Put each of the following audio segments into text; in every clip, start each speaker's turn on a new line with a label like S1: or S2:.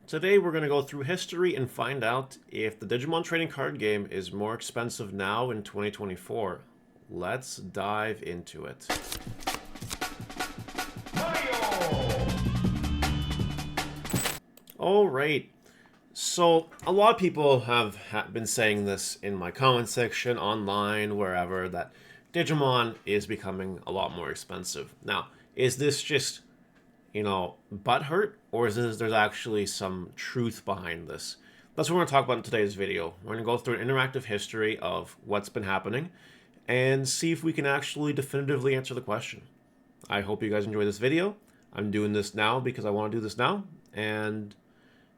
S1: Today we're going to go through history and find out if the Digimon trading card game is more expensive now in 2024. Let's dive into it. Alright, so a lot of people have been saying this in my comment section, online, wherever, that Digimon is becoming a lot more expensive. Now, is this just butthurt, or is there's actually some truth behind this? That's what we're going to talk about in today's video. We're going to go through an interactive history of what's been happening and see if we can actually definitively answer the question. I hope you guys enjoy this video. I'm doing this now because I want to do this now. And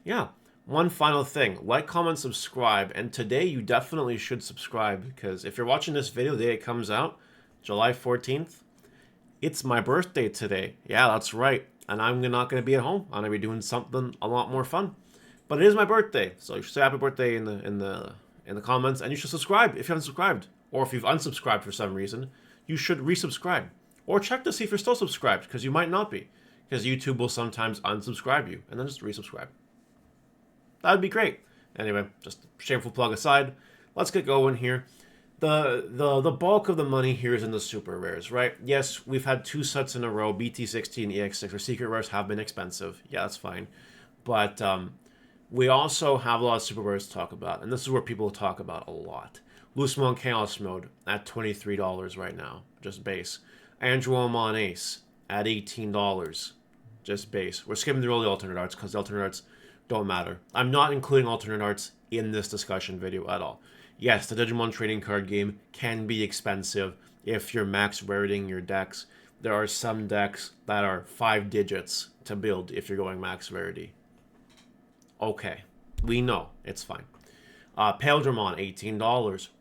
S1: yeah, one final thing. Like, comment, subscribe. And today you definitely should subscribe, because if you're watching this video the day it comes out, July 14th, it's my birthday today. Yeah, that's right. And I'm not going to be at home. I'm going to be doing something a lot more fun. But it is my birthday, so you should say happy birthday in the comments, and you should subscribe if you haven't subscribed. Or if you've unsubscribed for some reason, you should resubscribe. Or check to see if you're still subscribed, because you might not be. Because YouTube will sometimes unsubscribe you, and then just resubscribe. That would be great. Anyway, just shameful plug aside, let's get going here. The bulk of the money here is in the super rares, right? Yes, we've had 2 sets in a row. BT60 and EX6 or secret rares have been expensive. Yeah, that's fine. But we also have a lot of super rares to talk about, and this is where people talk about a lot. Lucemon Chaos Mode at $23 right now, just base. Andromon Ace at $18, just base. We're skipping through all the alternate arts because the alternate arts don't matter. I'm not including alternate arts in this discussion video at all. Yes, the Digimon trading card game can be expensive if you're max rating your decks. There are some decks that are 5 digits to build if you're going max rarity. Okay, we know, it's fine. Paildramon, $18.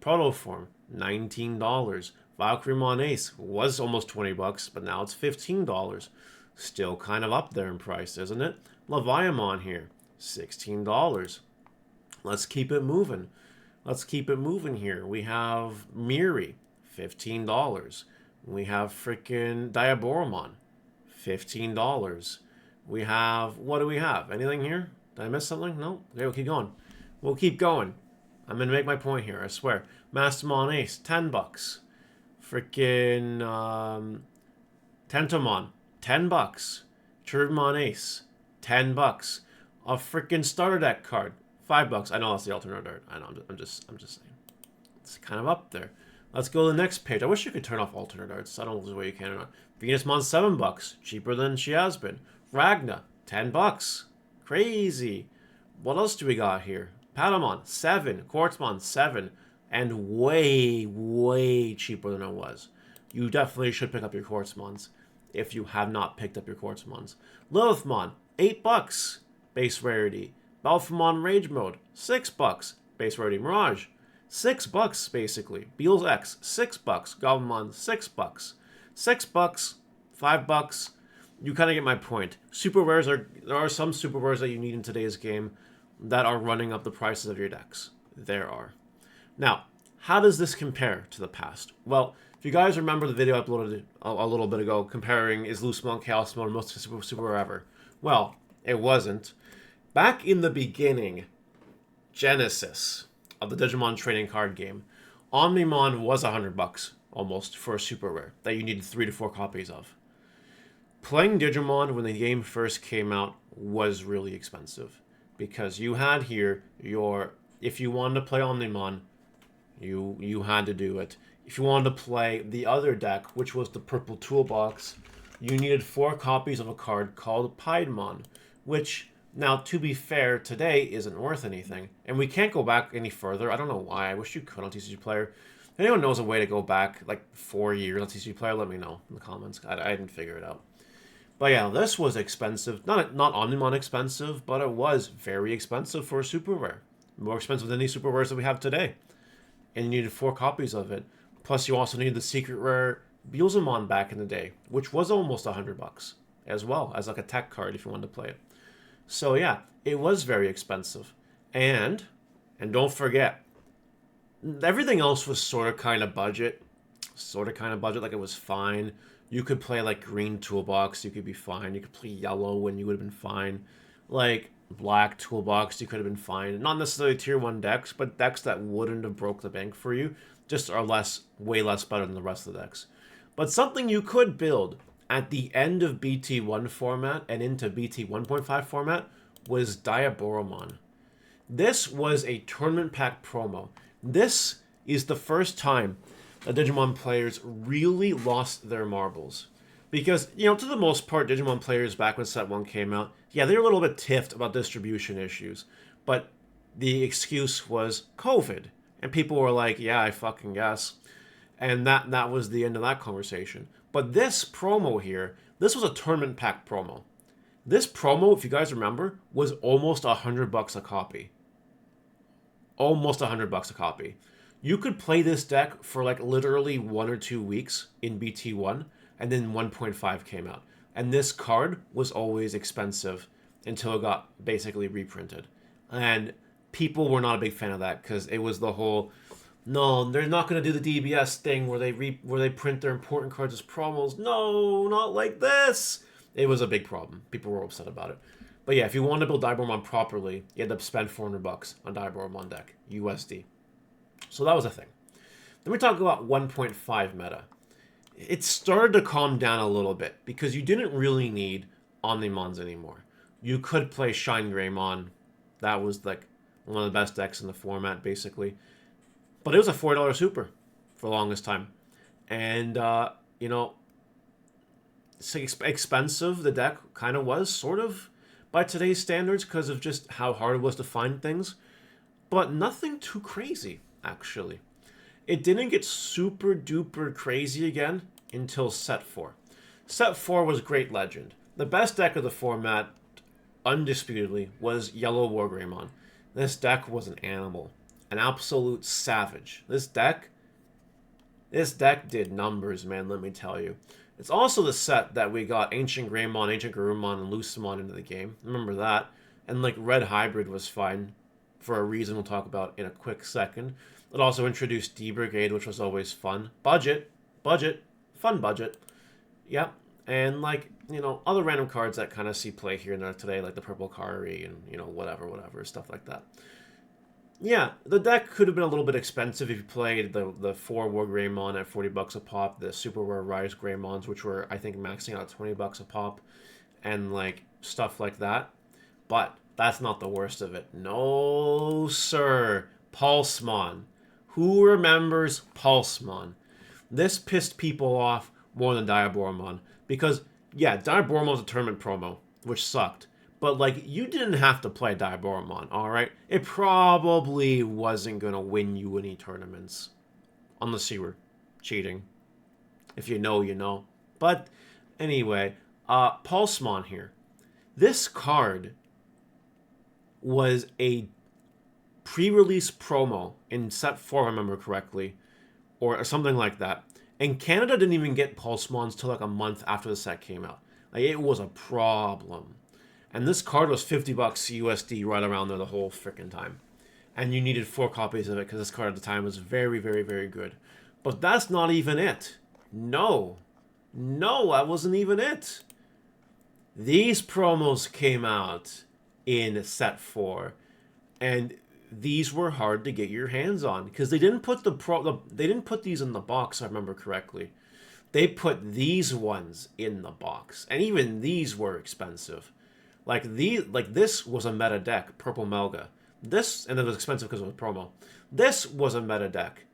S1: Protoform, $19. Valkyremon Ace was almost 20 bucks, but now it's $15. Still kind of up there in price, isn't it? Leviamon here, $16. Let's keep it moving. Let's keep it moving here. We have Miri, $15. We have freaking Diaboromon, $15. We have, what do we have? Anything here? Did I miss something? No? Okay, we'll keep going. We'll keep going. I'm going to make my point here, I swear. Mastermon Ace, 10 bucks. Freaking Tentomon, 10 bucks. Cherubimon Ace, 10 bucks. A freaking starter deck card, 5 bucks. I know that's the alternate art. I know, I'm just saying. It's kind of up there. Let's go to the next page. I wish you could turn off alternate arts. I don't know if there's a way you can or not. Venusmon, 7 bucks. Cheaper than she has been. Ragna, 10 bucks. Crazy. What else do we got here? Patamon, 7. Quartzmon, 7. And way, way cheaper than it was. You definitely should pick up your Quartzmons if you have not picked up your Quartzmons. Lilithmon, 8 bucks. Base rarity. Balphamon Rage Mode, 6 bucks. Base rarity. Mirage, 6 bucks basically. Beel's X, 6 bucks. Goblinmon, 6 bucks. 6 bucks, 5 bucks. You kind of get my point. Super rares there are some super rares that you need in today's game that are running up the prices of your decks. There are. Now, how does this compare to the past? Well, if you guys remember the video I uploaded a little bit ago comparing is Lucemon Chaos Mode most super rare ever? Well, it wasn't. Back in the beginning, Genesis of the Digimon trading card game, Omnimon was 100 bucks almost for a super rare that you needed 3 to 4 copies of. Playing Digimon when the game first came out was really expensive, because you had here if you wanted to play Omnimon, you had to do it. If you wanted to play the other deck, which was the purple toolbox, you needed 4 copies of a card called Piedmon, which, now to be fair, today isn't worth anything. And we can't go back any further. I don't know why. I wish you could on TCG Player. If anyone knows a way to go back like 4 years on TCG Player, let me know in the comments. I didn't figure it out. But yeah, this was expensive. Not Omnimon expensive, but it was very expensive for a super rare. More expensive than any super rares that we have today. And you needed 4 copies of it. Plus you also needed the secret rare Beelzemon back in the day, which was almost 100 bucks as well, as like a tech card if you wanted to play it. So yeah, it was very expensive. And don't forget, everything else was sort of kind of budget. Like it was fine. You could play like green toolbox, you could be fine. You could play yellow and you would have been fine. Like, black toolbox, you could have been fine. Not necessarily tier 1 decks, but decks that wouldn't have broke the bank for you just are way less better than the rest of the decks. But something you could build at the end of BT1 format and into BT 1.5 format was Diaboromon. This was a tournament pack promo. This is the first time that Digimon players really lost their marbles. Because, to the most part, Digimon players back when Set 1 came out, yeah, they were a little bit tiffed about distribution issues. But the excuse was COVID. And people were like, yeah, I fucking guess. And that was the end of that conversation. But this promo here, this was a tournament pack promo. This promo, if you guys remember, was almost $100 a copy. Almost $100 a copy. You could play this deck for like literally 1 or 2 weeks in BT1, and then 1.5 came out. And this card was always expensive until it got basically reprinted. And people were not a big fan of that because it was the whole, no, they're not going to do the DBS thing where they print their important cards as promos. No, not like this. It was a big problem. People were upset about it. But yeah, if you want to build Diaboromon properly, you had to spend $400 on Diaboromon deck, USD. So that was a thing. Then we talk about 1.5 meta. It started to calm down a little bit because you didn't really need Omnimons anymore. You could play Shine Greymon. That was like one of the best decks in the format, basically. But it was a $4 super for the longest time. And, it's expensive, the deck kind of was, sort of, by today's standards because of just how hard it was to find things. But nothing too crazy, actually. It didn't get super duper crazy again until Set 4. Set 4 was Great Legend. The best deck of the format, undisputedly, was Yellow War Greymon. This deck was an animal. An absolute savage. This deck did numbers, man, let me tell you. It's also the set that we got Ancient Greymon, Ancient Garurumon, and Lucemon into the game. Remember that. And, like, Red Hybrid was fine for a reason we'll talk about in a quick second. It also introduced D-Brigade, which was always fun. Budget. Fun budget. Yep. And, like, other random cards that kind of see play here and there today, like the Purple Kari and, whatever, stuff like that. Yeah, the deck could have been a little bit expensive if you played the 4 War Greymon at $40 a pop, the Super Rare Rise Greymons, which were, I think, maxing out at $20 a pop, and, like, stuff like that. But that's not the worst of it. No, sir. Pulsemon. Who remembers Pulsemon? This pissed people off more than Diaboromon. Because, yeah, Diaboromon's a tournament promo, which sucked. But, like, you didn't have to play Diaboromon, alright? It probably wasn't going to win you any tournaments. Unless you were cheating. If you know, you know. But, anyway, Pulsemon here. This card was a pre-release promo in Set 4, if I remember correctly. Or something like that. And Canada didn't even get Pulsemons till like a month after the set came out. Like, it was a problem. And this card was $50 USD right around there the whole freaking time. And you needed 4 copies of it because this card at the time was very, very, very good. But that's not even it. No, that wasn't even it. These promos came out in Set 4. And these were hard to get your hands on because they didn't put they didn't put these in the box, if I remember correctly. They put these ones in the box. And even these were expensive. Like this was a meta deck, Purple Melga. This, and it was expensive because it was a promo. This was a meta deck,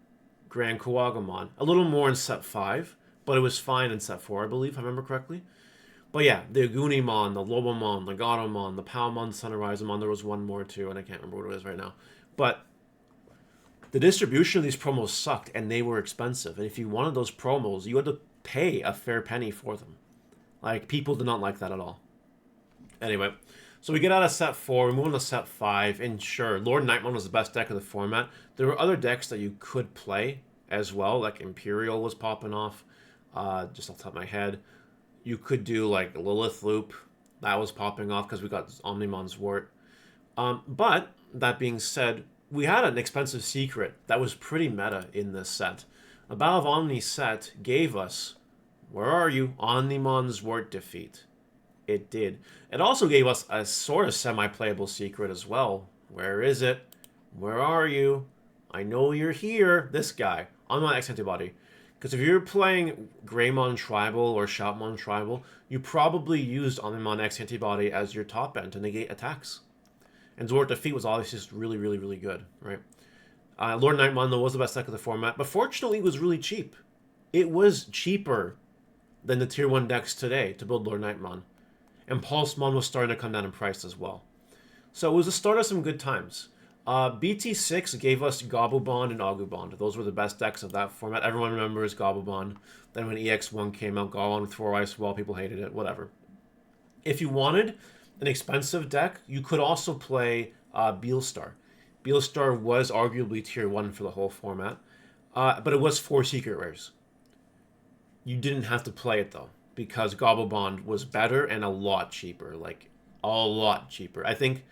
S1: Grand Kuwagamon. A little more in Set 5, but it was fine in Set 4, I believe, if I remember correctly. But yeah, the Agunimon, the Lobomon, the Gatomon, the Palmon, Sunrisemon, there was one more too, and I can't remember what it is right now. But the distribution of these promos sucked, and they were expensive. And if you wanted those promos, you had to pay a fair penny for them. Like, people did not like that at all. Anyway, so we get out of Set 4, we move on to Set 5, and sure, Lord Nightmon was the best deck of the format. There were other decks that you could play as well, like Imperial was popping off, just off the top of my head. You could do, like, Lilith Loop, that was popping off because we got Omnimon's Wart. But, that being said, we had an expensive secret that was pretty meta in this set. A Battle of Omni set gave us, where are you, Omnimon's Wart defeat. It did. It also gave us a sort of semi-playable secret as well. Where is it? Where are you? I know you're here. This guy. Unmon X Antibody. Because if you're playing Greymon Tribal or Shoutmon Tribal, you probably used Omnimon X Antibody as your top end to negate attacks. And Zord Defeat was obviously just really, really, really good, right? Lord Nightmon, though, was the best deck of the format, but fortunately it was really cheap. It was cheaper than the Tier 1 decks today to build Lord Nightmon. And Pulsemon was starting to come down in price as well. So it was the start of some good times. BT6 gave us Gobblebond and Agubond. Those were the best decks of that format. Everyone remembers Gobblebond. Then when EX1 came out, Goblin with 4 Ice Wall, people hated it, whatever. If you wanted an expensive deck, you could also play Beelstar. Beelstar was arguably tier 1 for the whole format, but it was 4 secret rares. You didn't have to play it though, because Gobblebond was better and a lot cheaper, like a lot cheaper. I think,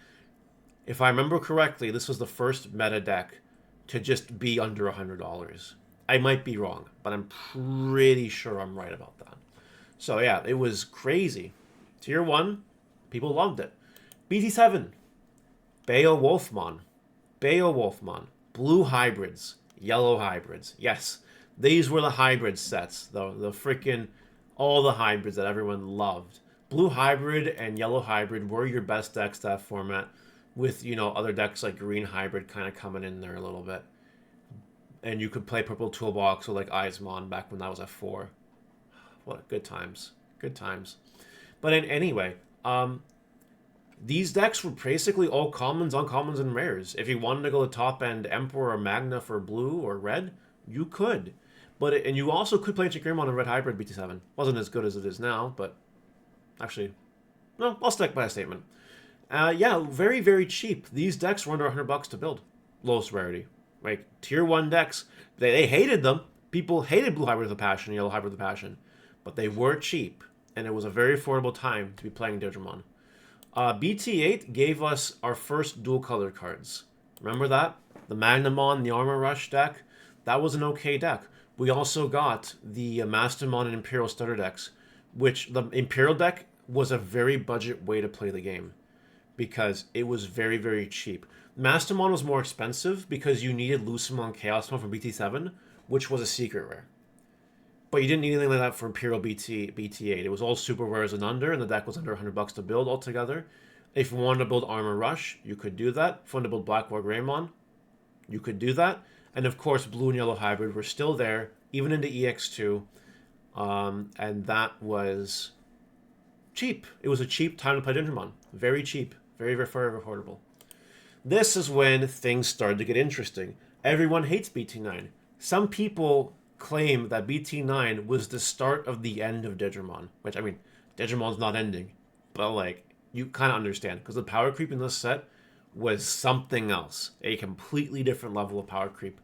S1: if I remember correctly, this was the first meta deck to just be under $100. I might be wrong, but I'm pretty sure I'm right about that. So yeah, it was crazy. Tier 1, people loved it. BT7, Beowulfmon, blue hybrids, yellow hybrids. Yes, these were the hybrid sets, the freaking, all the hybrids that everyone loved. Blue hybrid and yellow hybrid were your best decks that format, with, you know, other decks like green hybrid kind of coming in there a little bit. And you could play purple toolbox or like Eismon back when that was at 4. What good times. Good times. But anyway, these decks were basically all commons, uncommons, and rares. If you wanted to go to top end Emperor or Magna for blue or red, you could. And you also could play Greymon and Red Hybrid BT7. Wasn't as good as it is now, but actually, no, I'll stick by a statement. Yeah, very, very cheap. These decks were under $100 to build. Lowest rarity. Like, tier 1 decks, they hated them. People hated blue hybrid with a passion and yellow hybrid with a passion. But they were cheap, and it was a very affordable time to be playing Digimon. BT8 gave us our first dual color cards. Remember that? The Magnamon, the Armor Rush deck? That was an okay deck. We also got the Mastermon and Imperial starter decks, which the Imperial deck was a very budget way to play the game, because it was very, very cheap. Mastermon was more expensive because you needed Lucemon Chaosmon from BT7, which was a secret rare. But you didn't need anything like that for Imperial BT8. It was all super rares and under, and the deck was under $100 to build altogether. If you wanted to build Armor Rush, you could do that. If you wanted to build Black War Greymon, you could do that. And of course, blue and yellow hybrid were still there, even into EX2. And that was cheap. It was a cheap time to play Digimon. Very cheap. Very, very, very affordable. This is when things started to get interesting. Everyone hates BT9. Some people claim that BT9 was the start of the end of Digimon. Which, I mean, Digimon's not ending. But, like, you kind of understand. Because the power creep in this set was something else. A completely different level of power creep.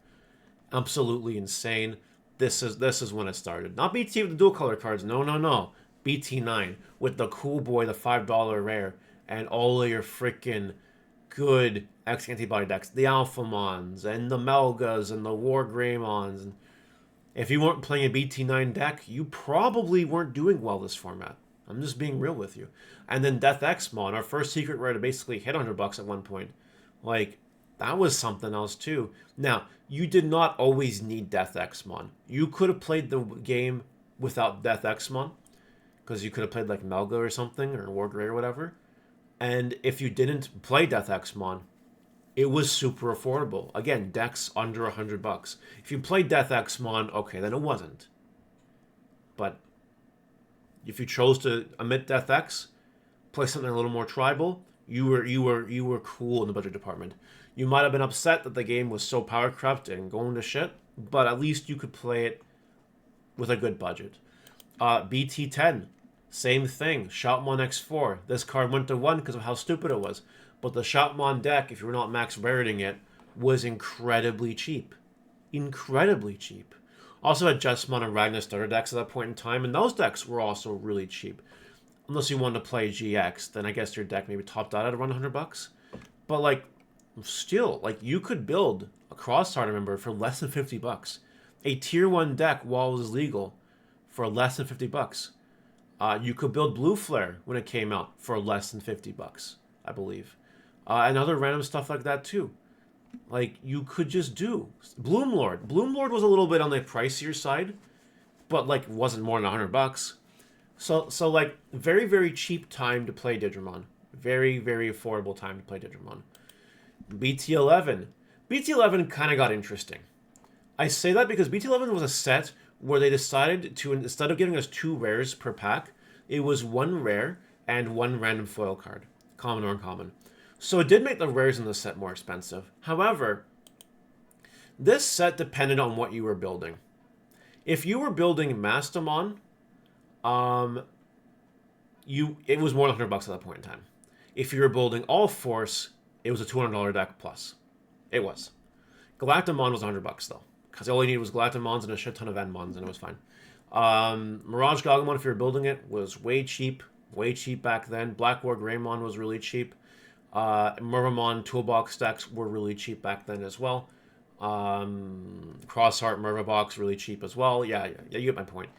S1: Absolutely insane. This is when it started. Not BT with the dual color cards. No, no, no. BT9 with the cool boy, the $5 rare, and all of your freaking good X antibody decks, the Alphamons and the Melgas and the War Greymons. And if you weren't playing a BT9 deck, you probably weren't doing well this format. I'm just being real with you. And then Death Xmon, our first secret rare to basically hit $100 at one point. Like, that was something else too. Now, you did not always need Death Xmon. You could have played the game without Death Xmon, because you could have played like Melga or something, or War Grey or whatever. And if you didn't play Death Xmon, it was super affordable. Again, decks under $100. If you played Death Xmon, okay, then it wasn't. But if you chose to omit Death X, play something a little more tribal, you were cool in the budget department. You might have been upset that the game was so power crept and going to shit, but at least you could play it with a good budget. BT10, same thing. Shoutmon X4. This card went to 1 because of how stupid it was. But the Shoutmon deck, if you were not max rareting it, was incredibly cheap. Incredibly cheap. Also had Justmon and Ragnar starter decks at that point in time, and those decks were also really cheap. Unless you wanted to play GX, then I guess your deck maybe topped out at around $100. But, like, still, like, you could build a cross-card member for less than $50. A tier 1 deck, while it was legal, for less than $50. You could build Blue Flare when it came out for less than $50, I believe. And other random stuff like that too. Like, you could just do Bloom Lord. Bloom Lord was a little bit on the pricier side, but like wasn't more than $100. So like very, very cheap time to play Digimon. Very, very affordable time to play Digimon. BT11. BT11 kind of got interesting. I say that because BT11 was a set where they decided to, instead of giving us 2 rares per pack, it was 1 rare and 1 random foil card, common or uncommon. So it did make the rares in the set more expensive. However, this set depended on what you were building. If you were building Mastamon, it was more than $100 at that point in time. If you were building All Force, it was a $200 deck plus. It was. Galactamon was $100 though, because all you needed was Galactamons and a shit ton of Enmons, and it was fine. Mirage Gagumon, if you were building it, was way cheap back then. Black War Greymon was really cheap. Mervamon toolbox decks were really cheap back then as well. Crossheart Mervabox really cheap as well. Yeah, you get my point.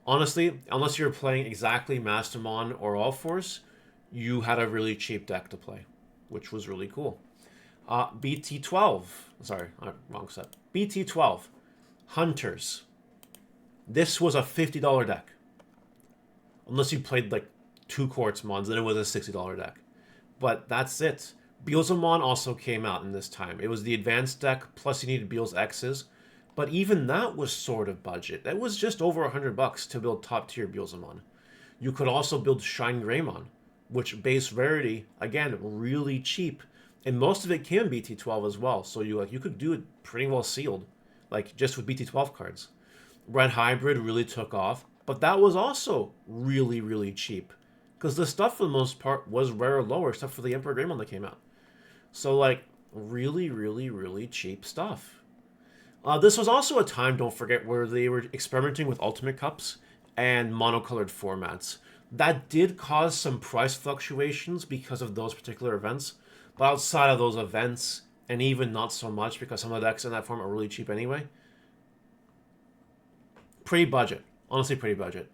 S1: Honestly, unless you're playing exactly Mastamon or All Force, you had a really cheap deck to play, which was really cool. BT12. Sorry, wrong set. BT12. Hunters. This was a $50 deck. Unless you played like 2 Quartz Mons, then it was a $60 deck. But that's it. Beelzemon also came out in this time. It was the advanced deck, plus you needed Beelz X's. But even that was sort of budget. That was just over $100 to build top tier Beelzemon. You could also build Shine Greymon, which base rarity, again, really cheap. And most of it came in BT12 as well. So you could do it pretty well sealed, like just with BT12 cards. Red Hybrid really took off, but that was also really, really cheap. Because the stuff for the most part was rare or lower, except for the Emperor Greymon that came out. So like, really, really, really cheap stuff. This was also a time, don't forget, where they were experimenting with Ultimate Cups and monocolored formats. That did cause some price fluctuations because of those particular events. But outside of those events, and even not so much because some of the decks in that form are really cheap anyway, pretty budget. Honestly, pretty budget.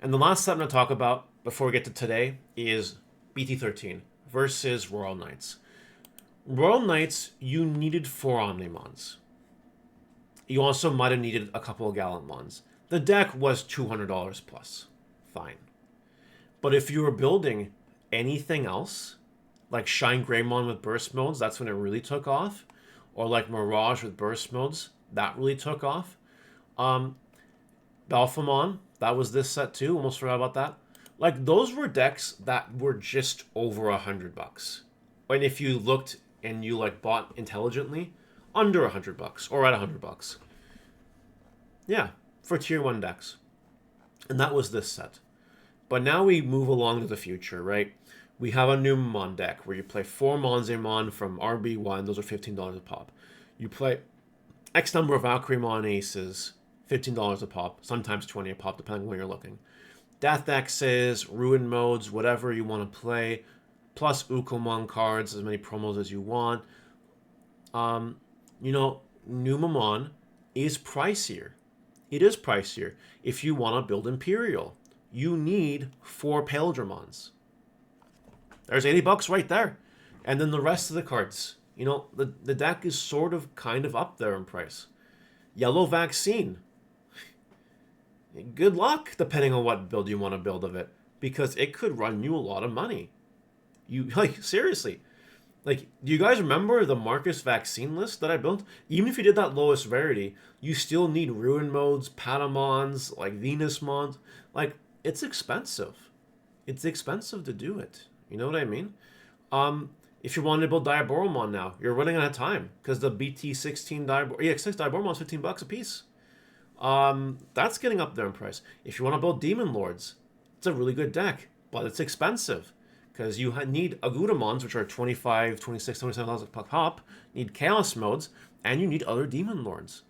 S1: And the last set I'm going to talk about before we get to today is BT13 versus Royal Knights. Royal Knights, you needed 4 Omnimons. You also might have needed a couple of Gallantmons. The deck was $200 plus. Fine. But if you were building anything else, like Shine Greymon with burst modes, that's when it really took off. Or like Mirage with burst modes, that really took off. Balphamon, that was this set too. Almost forgot about that. Like, those were decks that were just over $100. And if you looked and you like bought intelligently, under $100 or at $100. Yeah, for tier 1 decks. And that was this set. But now we move along to the future, right? We have a new Mon deck where you play 4 Monzemon from RB1. Those are $15 a pop. You play X number of Valkyremon Aces, $15 a pop. Sometimes 20 a pop, depending on where you're looking. Death X's, Ruin Modes, whatever you want to play. Plus Ukomon cards, as many promos as you want. You know, Numamon is pricier. It is pricier. If you want to build Imperial, you need 4 Paildramons. There's $80 right there. And then the rest of the cards. You know, the deck is sort of kind of up there in price. Yellow Vaccine. Good luck, depending on what build you want to build of it. Because it could run you a lot of money. Like, seriously. Like, do you guys remember the Marcus Vaccine list that I built? Even if you did that lowest rarity, you still need Ruin Modes, Patamons, like Venusmons. Like, it's expensive. It's expensive to do it. You know what I mean? If you wanted to build Diaboromon now, you're running out of time. Because the BT16 EX6 Diaboromon is $15 a piece. That's getting up there in price. If you want to build Demon Lords, it's a really good deck. But it's expensive. Because you need Agudamons, which are 25, 26, 27,000 a pop, need Chaos Modes, and you need other Demon Lords.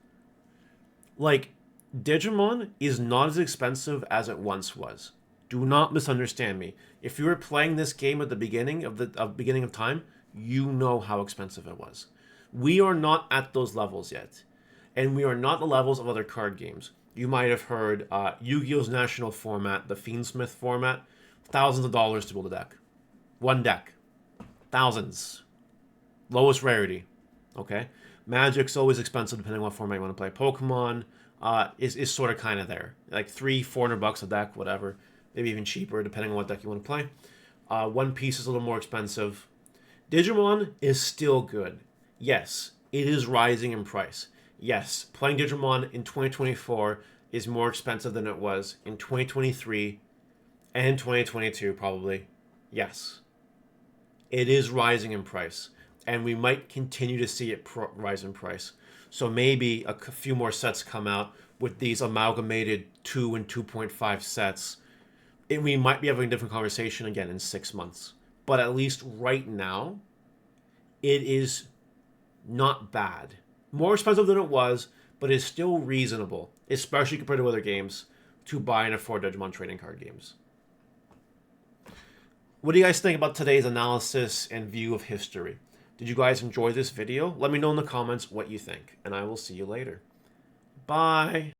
S1: Like, Digimon is not as expensive as it once was. Do not misunderstand me. If you were playing this game at the beginning of time, you know how expensive it was. We are not at those levels yet. And we are not the levels of other card games. you might have heard Yu-Gi-Oh's national format, the Fiendsmith format, thousands of dollars to build a deck. One deck. Thousands. Lowest rarity. Okay? Magic's always expensive depending on what format you want to play. Pokemon is sort of kind of there. Like $300-400 a deck, whatever. Maybe even cheaper depending on what deck you want to play. One Piece is a little more expensive. Digimon is still good. Yes, it is rising in price. Yes, playing Digimon in 2024 is more expensive than it was in 2023 and 2022, probably. Yes, it is rising in price, and we might continue to see it rise in price. So maybe a few more sets come out with these amalgamated 2 and 2.5 sets. We might be having a different conversation again in 6 months. But at least right now, it is not bad. More expensive than it was, but it's still reasonable, especially compared to other games, to buy and afford Digimon trading card games. What do you guys think about today's analysis and view of history? Did you guys enjoy this video? Let me know in the comments what you think, and I will see you later. Bye!